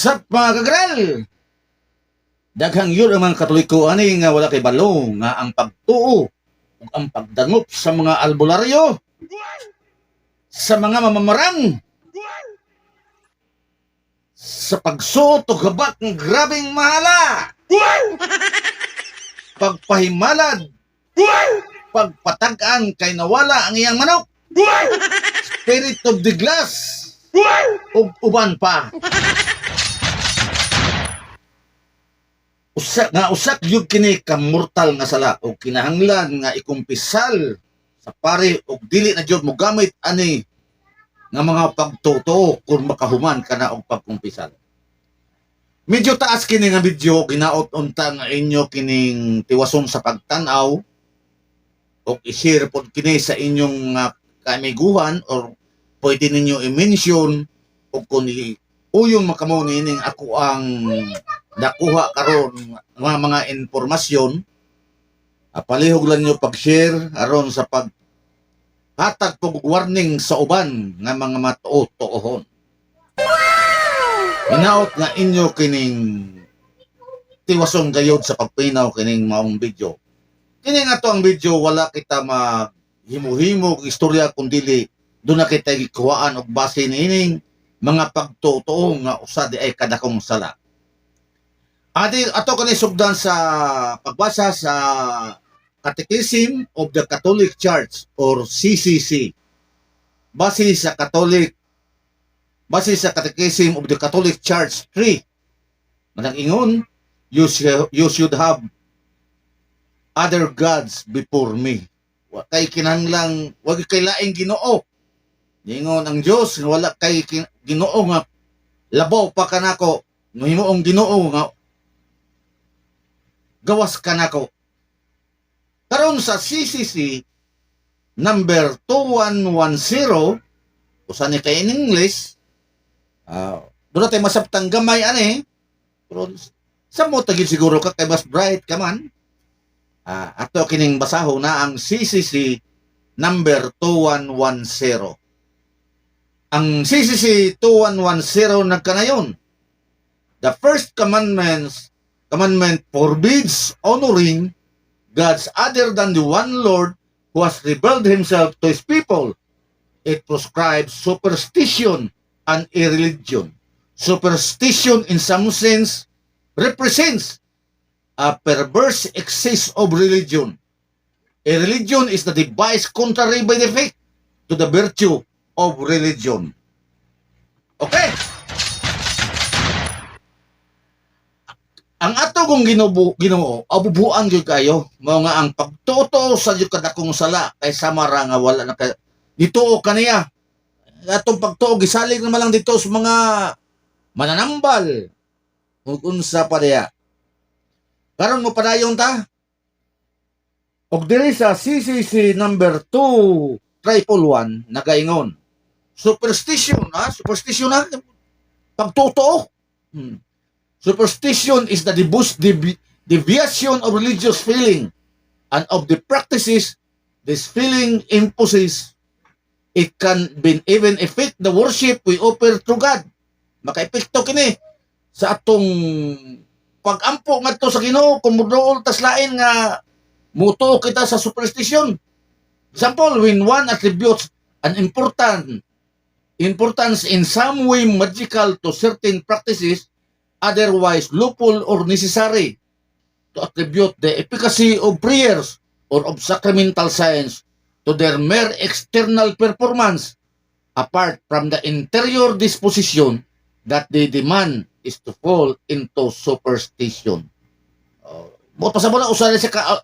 Sup mga kagral? Daghang yun ang mga Katoliko ani nga wala kay balo nga ang pagtuo ug ang pagdangop sa mga albularyo, sa mga mamamarang, sa pagsuot og habak ng grabing mahala, pagpahimalad, pagpatag-an kay nawala ang iyang manok, spirit of the glass, ug uban pa. Usak yun kini ka mortal nga sala o kinahanglan nga ikumpisal sa pare og dili na jud mo gamit ani nga mga pagtotoo kung makahuman ka na og pagkumpisal. Medyo taas kini nga video, ginaot unta nga inyo kining tiwason sa pagtanaw og i-share pod kini sa inyong kaamiguhan or pwede ninyo i-mention o kung uyon makamo nining ako ang nakuha karon nga mga informasyon, palihog lang nyo pag-share aron sa paghatag pog warning sa uban nga mga matuo-tuohon. Hinaot nga inyo kining tiwason gayod sa pagpinaw kining maong video. Kini nga to ang video, wala kita maghimo-himo og istorya kundi doon na kita gikuhaan og base niining mga pagtuo nga usa di ay kadakong sala. Ato kanay sugdan sa pagbasa sa Catechism of the Catholic Church or CCC. Base sa Catechism of the Catholic Church 3. Nag-ingon, you should have other gods before me. Kay kinahanglang wag kay laing Ginoo. Ingon ang Dios, wala kay Ginoo nga labaw pa kanako. Mahimoong Ginoo nga gawas ka nako. Karon sa CCC number 2110, usa ni kay in English, doon tayo masabtang gamay ani, pero sa mo tagid siguro ka kay mas bright ka man. Ato kining basaho na ang CCC number 2110. Ang CCC 2110 nagkanayon. The first commandment forbids honoring gods other than the one Lord who has revealed himself to his people. It prescribes superstition and irreligion. Superstition in some sense represents a perverse excess of religion. A religion is the device contrary by defect to the virtue of religion. Okay? Ang ato kong Ginoo, abubuan gyud kayo, mao nga ang pagtuto sa jud kadakong sala kay samara nga wala na dituo kaniya. Atong pagtuo gisalig naman lang dito sa mga mananambal ug unsa pa diya. Karon mo padayon ta. Og diri sa CCC number 2111 nagaingon. Superstition na pagtuto. Superstition is the deviation of religious feeling and of the practices this feeling imposes. It can even affect the worship we offer to God. Maka-epekto kini sa atong pag-ampo ngadto sa Ginoo kung muduol tas lain nga mutuo kita sa superstition. Example, when one attributes an importance in some way magical to certain practices, otherwise lawful or necessary, to attribute the efficacy of prayers or of sacramental signs to their mere external performance, apart from the interior disposition that they demand, is to fall into superstition. Buot pa sa muna, usahan siya ka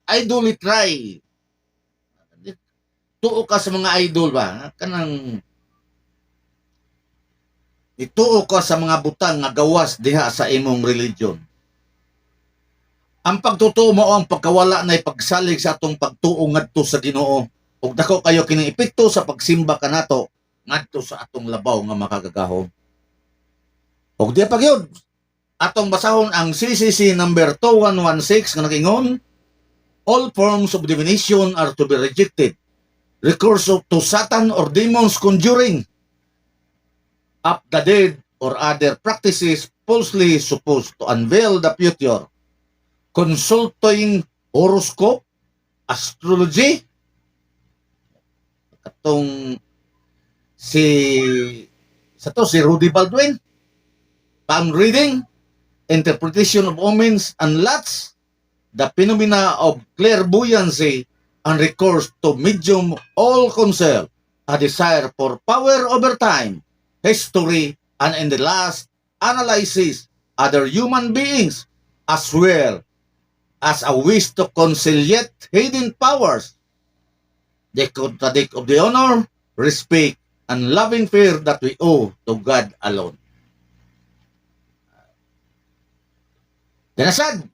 idolatry. Tuo ka sa mga idol ba? Kanang ituo ka sa mga butang nga gawas diha sa imong religion. Ang pagtutuo mo ang pagkawala na ipagsalig sa atong pagtuo ngadto sa Ginoo. Ug dako kayo kining epekto sa pagsimba kanato ngadto sa atong labaw nga makagagahom. Ug diya pa gyud atong basahon ang CCC number 2116 nga nagingon, all forms of divination are to be rejected. Recourse to Satan or demons conjuring. up the dead or other practices falsely supposed to unveil the future, consulting horoscope, astrology, katong si si Rudy Baldwin, palm reading, interpretation of omens and lots, the phenomena of clairvoyancy, and recourse to medium all conceal a desire for power over time, history, and in the last analysis other human beings, as well as a wish to conciliate hidden powers. They contradict of the honor, respect, and loving fear that we owe to God alone. Dinasad,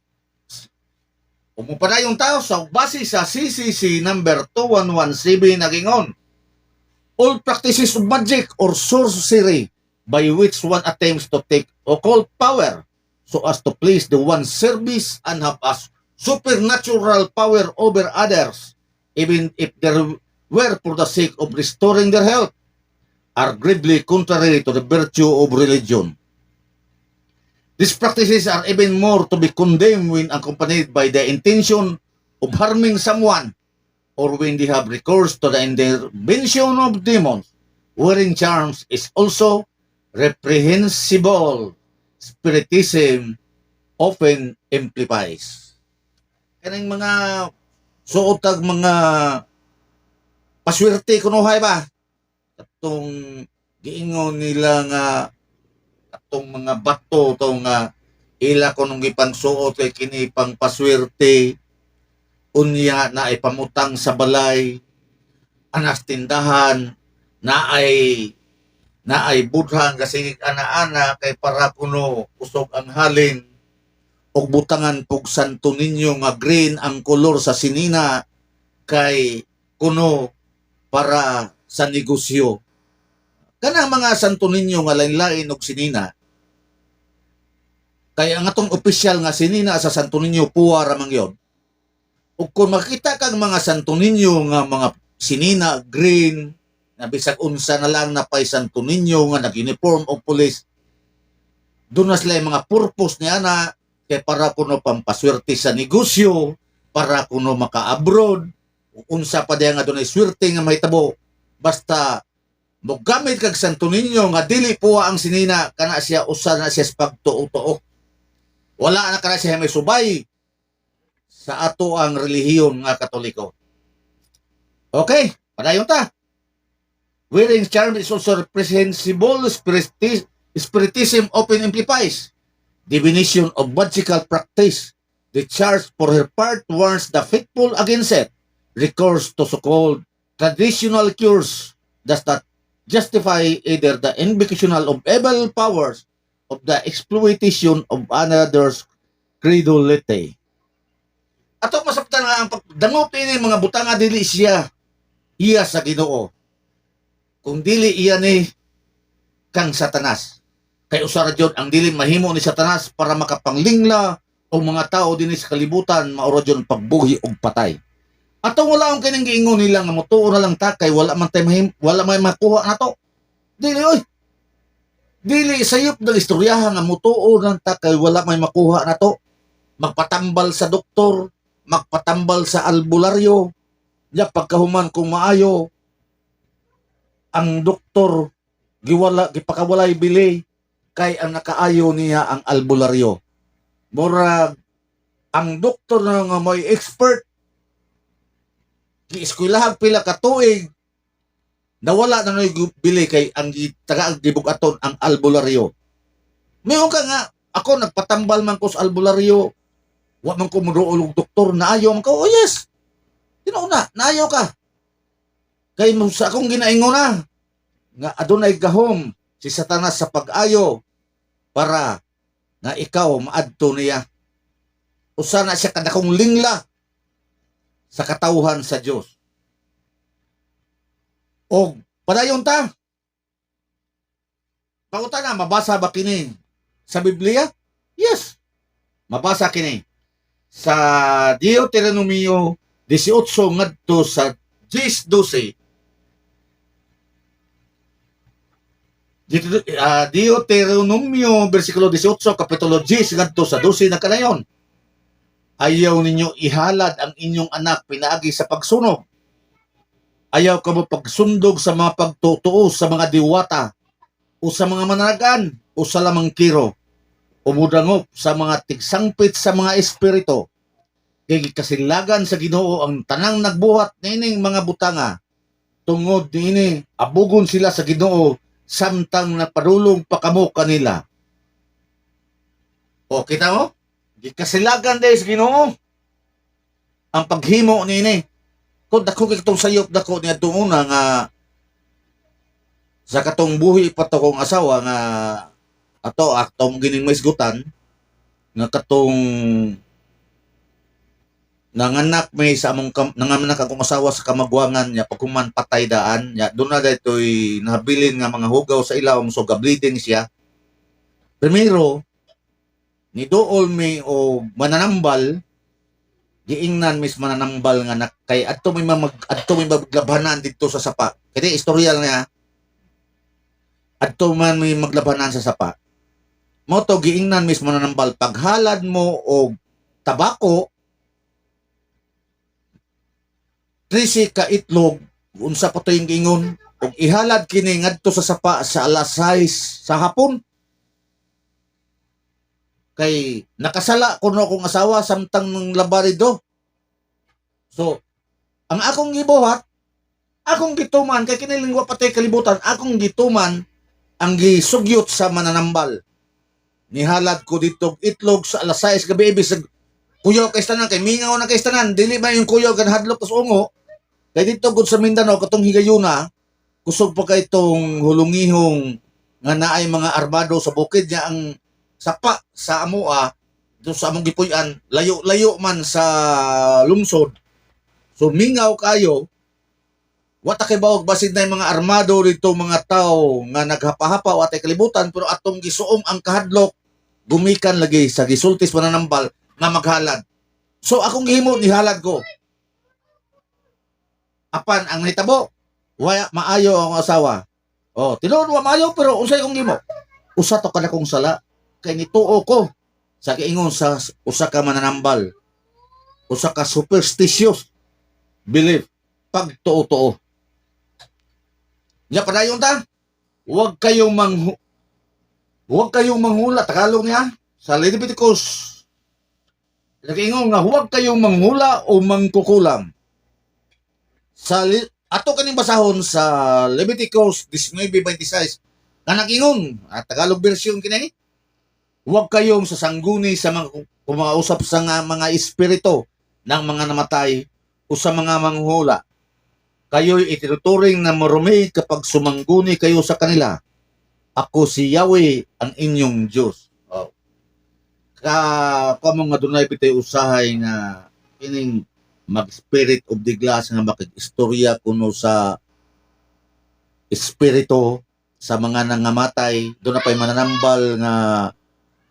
umupada yung tao sa base sa CCC number 2117 nagingon. All practices of magic or sorcery by which one attempts to take occult power so as to please the one's service and have a supernatural power over others, even if they were for the sake of restoring their health, are gravely contrary to the virtue of religion. These practices are even more to be condemned when accompanied by the intention of harming someone, or when they have recourse to the intervention of demons. Wearing charms is also reprehensible. Spiritism often amplifies. Kaning mga suotag mga paswerte kunuhay ba? Katong giingon nila nga katong mga bato to nga ila kunong gipansuot kay kini pang paswerte, unya na ay pamutang sa balay, anas tindahan, na ay budhan kasi ana-ana kay para kuno usog ang halin, og butangan pug Santo Niño nga green ang kolor sa sinina kay kuno para sa negosyo. Kana mga Santo Niño nga lain-lain og sinina, kay ang atong opisyal nga sinina sa Santo Niño puwa ra man yun. O kung makita kang mga Santo Niño nga mga sinina, green, na bisag unsa na lang na pay Santo Niño nga nag-uniform o pulis, doon na sila yung mga purpose niya na kay para kuno pampaswerte sa negosyo, para kuno maka-abroad, unsa pa diya nga doon ay swerte nga mahitabo. Basta mogamit kag Santo Niño nga dili puwa ang sinina, kana siya usa na siya sa pagtuo-tuo. Wala na kana siya may subay sa ato ang relihiyon nga Katoliko. Okay, padayon ta. Wearing charm is also reprehensible. Spiritism often amplifies. Divination of magical practice. The church for her part warns the faithful against it. Recourse to so-called traditional cures does not justify either the invocation of evil powers of the exploitation of another's credulity. Ato masabtan nga ang pagdangop ini mga butanga dili siya iya sa Ginoo. Kung dili iya ni kang Satanas. Kay usara jud ang dili mahimo ni Satanas para makapanglingla o mga tao dinhi sa kalibutan maura jud pagbuhi og patay. Ato wala ang kining giingon nila nga motuo na lang ta kay wala man tay wala may makuha nato. Dili oy. Dili sayop ng istoryahan nga motuo lang ta kay wala may makuha nato. Magpatambal sa doktor, magpatambal sa albularyo, ya pagkahuman kung maayo, ang doktor gipakawalay bili kay ang nakaayo niya ang albularyo. Murag ang doktor na nga may expert gieskwelahan pila ka tuig nawala na bili kay ang taga gibugaton ang albularyo. Mayon ka nga ako nagpatambal man ko sa albularyo. Wa man ko muduol og doktor, naayo man ko. Oh yes. Tinuuna, naayo ka. Kay mo sa akong ginaingon na nga adunay gahom si Satanas sa pag-ayo para na ikaw maadto niya. Usa na siya kadakong lingla sa katawhan sa Dios. Og padayon ta. Pauta na mabasa ba kini sa Biblia? Yes. Mabasa kini sa Deuteronomio 18 ngadto sa 10:12. Deuteronomio versikulo 18 kapitulo 10 ngadto sa 12 na kanayon. Ayaw ninyo ihalad ang inyong anak pinaagi sa pagsunog. Ayaw ka mo pagsundog sa mga pagtutuo sa mga diwata o sa mga mananagan o sa lamang kiro o mudangop sa mga tigsangpit sa mga espiritu. Kay kasilagan sa Ginoo ang tanang nagbuhat nining mga butanga. Tungod niini abugon sila sa Ginoo samtang napadulong pa kamo kanila. O kita mo? Gikasilagan dahil sa Ginoo ang paghimo niini. Kung dako kitong sayop dako niya tunguna nga sa katong buhi pa to kong asawa nga atong gining maisgutan nga katong nanganak may sa among nanganak akong asawa sa kamagwangan niya pagkuman patay daan niya doon na daytoy nahabilin nga mga hugaw sa ilawom so bleeding siya. Primero ni dool mi o mananambal giingnan mis mananambal nga kay adto may maglabanan dito sa sapa. Kaya istoryal niya adto man may maglabanan sa sapa. Mo to giingnan mis mananambal paghalad mo og tabako 13 ka itlog unsa pa to yung gingon ug ihalad kini ngadto sa sapa sa alas 6 sa hapon. Kay nakasala ko no akong asawa samtang ng labarido. So, ang akong gibuhat, akong gituman, kay kinilingwa patay kalibutan, akong gituman ang gisugyot sa mananambal. Nihalad ko dito itlog sa alas 6 gabi ibig kuyo kay tanan kay mingaw na kay tanan dili ba yung kuyo kan hadlok tas ungo kay dito gud sa Mindanao katong higayuna kusog pa kay tong hulungihong nga naay mga armado sa bukid niya ang sapa sa amoa do sa among gipuy-an layo-layo man sa lungsod. So mingaw kayo wata kay bawag basid na mga armado dito mga tao nga naghapa-hapa watay kalibutan pero atong gisuom ang kahadlok gumikan lagi sa gisultis mananambal nga maghalad. So akong gihimo nihalad ko. Apan ang nahitabo waya maayo ang asawa. Oh, tinuod wa maayo pero unsay kong gihimo? Usa to kada kong sala kay nituo ko sa giingon sa usa ka mananambal. Usa ka superstitious belief pagtuo-tuo. Nya padayon ta. Huwag kayong manghula Tagalog niya sa Leviticus. Nag-ingon nga huwag kayong manghula o mangkukulam. Sa ato kaning basahon sa Leviticus 19:26 nga nag-ingon Tagalog version kini. Huwag kayong sasangguni sa mga kumausap sa mga espiritu ng mga namatay o sa mga manghula. Kayo'y itinuturing na marumi kapag sumangguni kayo sa kanila. Ako si Yahweh ang inyong Diyos. Oh. Kamo nga dunay pitay usahay nga kining mag-spirit of the glass nga makig-istorya kuno sa espiritu sa mga nangamatay. Doon na pa'y mananambal nga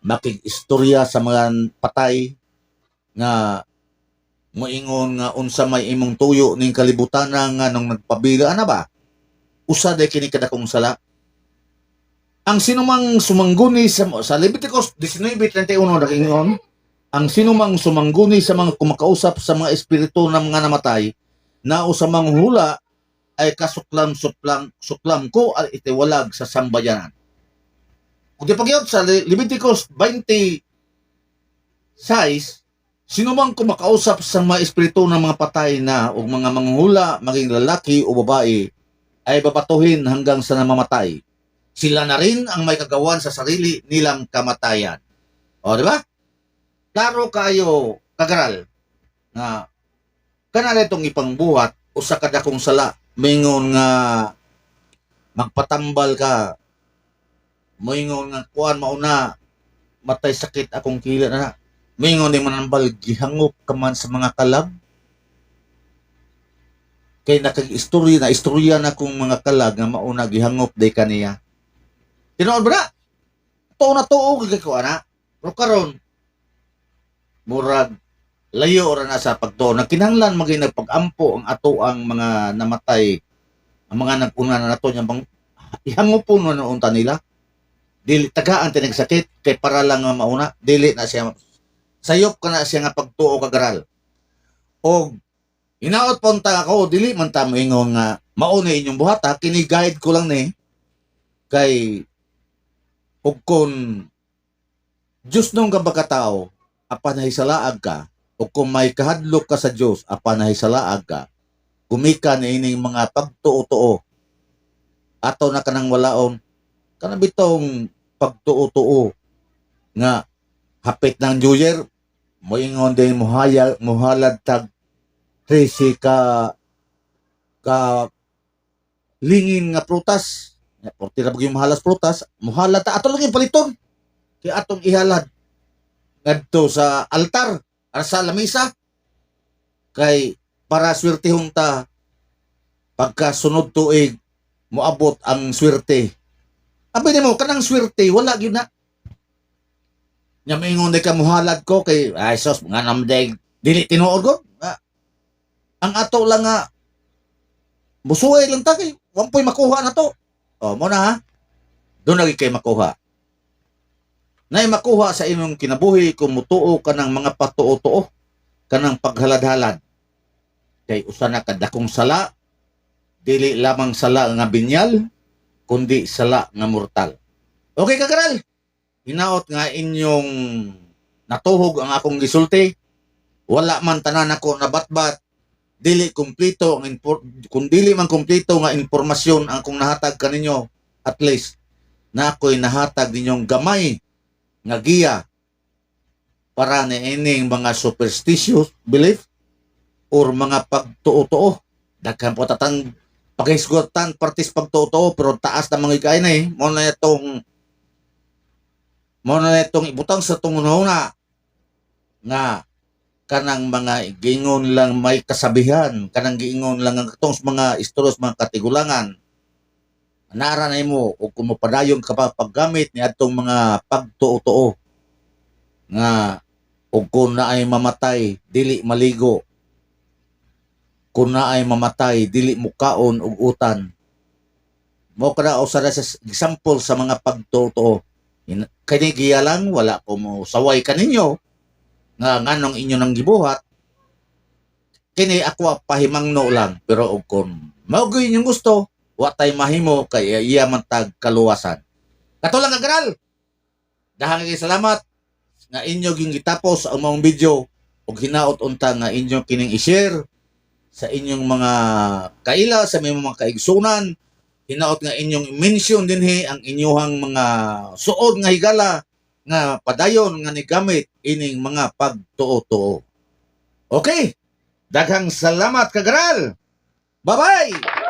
makig-istorya sa mga patay nga moingon nga unsa may imong tuyo ning kalibutan nga nung nagpabila ana ba usa day kini kadakong sala ang sinumang sumangguni sa Leviticus 19:31 nagingon ang sinumang sumangguni sa mga kumakausap sa mga espiritu ng mga namatay na usa manghula ay suklam ko at itiwalag sa sambayanan. Kung di pagyod sa Leviticus 20:6 sinumang kumakausap sa mga espiritu ng mga patay na o mga manghula, maging lalaki o babae, ay babatuhin hanggang sa namamatay. Sila na rin ang may kagawan sa sarili nilang kamatayan. O, di ba? Klaro kayo, kagaral, na kanala itong ipangbuhat o sa kadakong sala, mingon nga magpatambal ka, mingon nga kuan mauna, matay sakit akong kila na mingon din manambal gihangop ka man sa mga kalag kay istorya na kung mga kalag nga mauna gihangop day kaniya tinuod ba to na tuo kay ko ana pero karon murag layo ra na sa pagtuo nagkinahanglan maging nagpag-ampo ang ato ang mga namatay ang mga naguna na nato nya ihangupon mo na unta nila. Dili tagaan tinag sakit kay para lang nga mauna, dili na siya sayop ka na siya nga pagtuo kagaral. Og hinaot pa unta ako, dili man ta moingon nga mauna inyong buhata, kini guide ko lang ni kay og kon Diyos nung kabakatao, apan nahisalaag ka, o kung may kahadlok ka sa Diyos, apan nahisalaag ka, gumika na ining mga pagtuo-tuo, ato na kanang walaon, kanang bitong pagtuo-tuo, nga hapit ng New Year, moingon din muhalad tag 13 ka lingin nga prutas, porti na yung mahalas prutas, muhalad ta, ato lang yung paliton, kaya atong ihalad ngadto sa altar ar sa lamisa kay para swertehon ta pagka sunod tuig moabot ang swerte. Abi nimo kanang swerte wala gyud na. Nya maingon ka muhalad ko kay ay sos nga namday dili tinuod ko. Ang ato lang nga busuay lang ta kay wampoy makuha na to. O mo na ha. Doon lagi kay makuha. Nay makuha sa imong kinabuhi kung mutuo ka ng mga patuo-tuo kanang paghalad-halad kay usa na kadakong sala dili lamang sala nga binyal kundi sala nga mortal. Okay kagaral, hinaot nga inyong natuhog ang akong gisulti, wala man tanan ako nabatbat, dili kumpleto kung dili man kumpleto nga impormasyon ang akong nahatag kaninyo, at least na ako'y nahatag ninyong gamay nga giya para ni ining mga superstitious belief or mga pagtuo-tuo. Daghan po tatang pakisgutan partis pagtuo-tuo pero taas na mga ikain eh. Mo na itong ibutang sa tungunahuna nga kanang mga giingon lang may kasabihan, kanang giingon lang ang itong mga istoros, mga katigulangan. Nara na mo o kung mapadayon ka pa paggamit ni atong mga pagtuo-tuo nga o kung na ay mamatay dili maligo, kung na ay mamatay dili mukaon og utan. Mo kada usara sa example sa mga pagtuo-tuo. Kani giya lang wala ko mo saway kaninyo nga nganong inyo nang gibuhat. Kini ako pahimangno lang pero og kung mao gyud inyong gusto wa tay mahimo kay iya man tag kaluwasan. Kato lang kagaral. Dahang kay salamat nga inyo ging gitapos ang mong video ug hinaot unta nga inyo kining i-share sa inyong mga kaila sa mga kaigsunan. Hinaot nga inyong mention dinhi ang inyong mga suod nga higala nga padayon nga nigamit ining mga pagtuo-tuo. Okay. Daghang salamat kagaral. Bye-bye.